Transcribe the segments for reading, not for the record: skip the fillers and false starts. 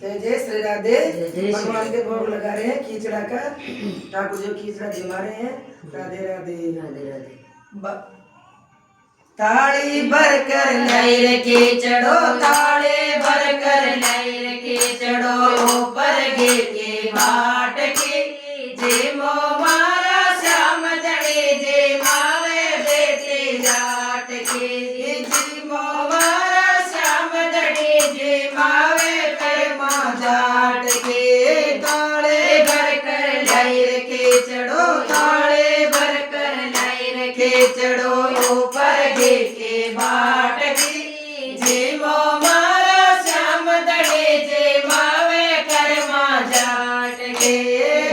जय जय श्री राधे। जय जय श्री भगवान के भोग लगा रहे हैं खींचड़ा का। ठाकुर जो खींचड़ा जमा रहे हैं। राधे राधे राधे राधे। ताली भर कर लाई रे खींचड़ो, ताली भर कर लाई रे खींचड़ो, ऊपर गे के बाट की जे मो मारा श्याम जड़े जे मावे बेटे जाट के, जी मो मारा श्याम जड़े जे मावे कर्मा जाट के। ताले भर कर लाई रे खींचड़ो, ताले भर कर लाई रे खींचड़ो, ऊपर गे के बाट की जे मो मारा श्याम दड़े जे मावे कर्मा जाट के,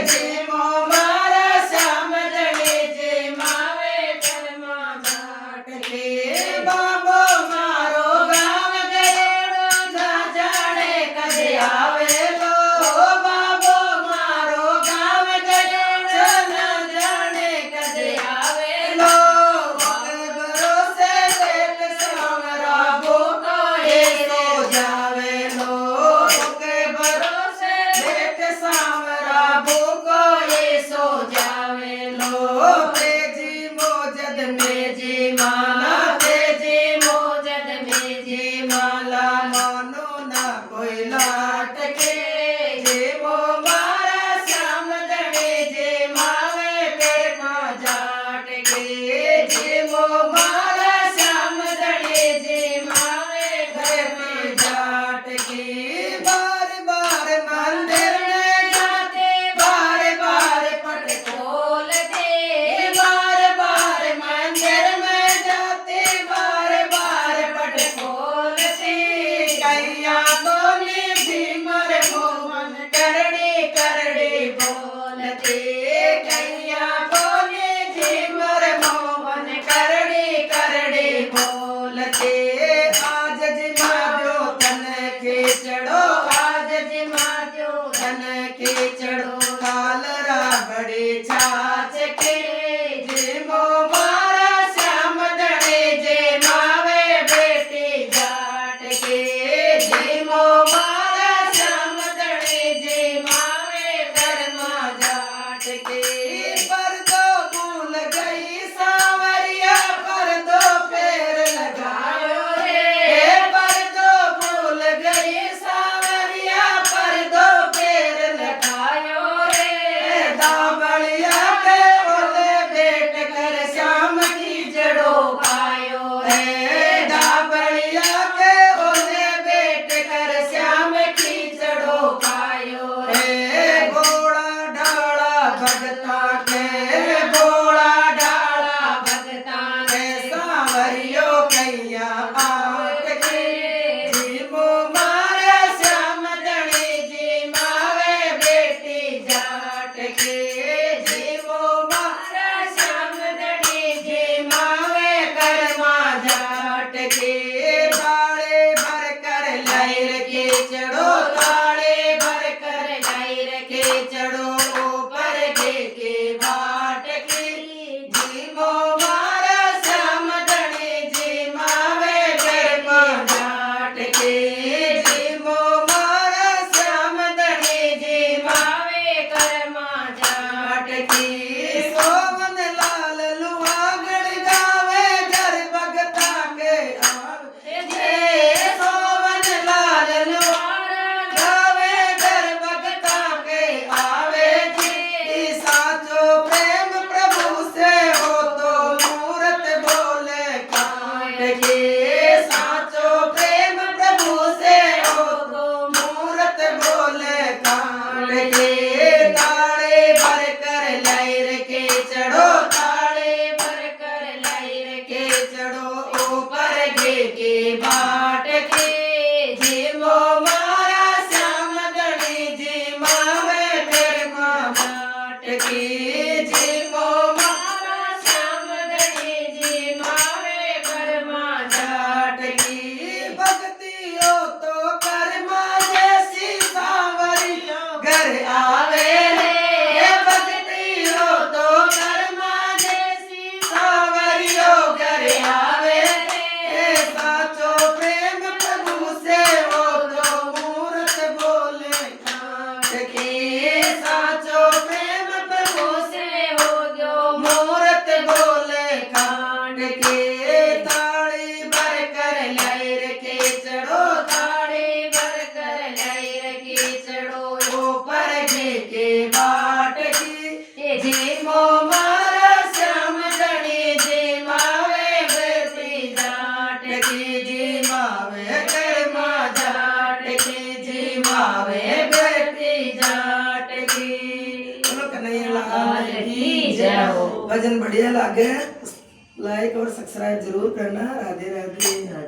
जे मो मारा श्याम दड़े जे मावे कर्मा जाट के। बाबो मारो गाँव गएड़ो ना जाने कदे आवे लो, बाबो मारो गाँव गएड़ो ना जाने कदे आवे लो। ताली भरकर लहर के चढ़ो ताली भरकर लहर के चढ़ो ऊपर के बाट की जीमो मारा श्याम धनी जीमावे बरती जाट की जीमावे कर्मा जाट की जीमावे बरती जाट की। चलो कन्हैया लाल की जय हो। भजन बढ़िया लागे, लाइक और सब्सक्राइब जरूर करना। राधे राधे।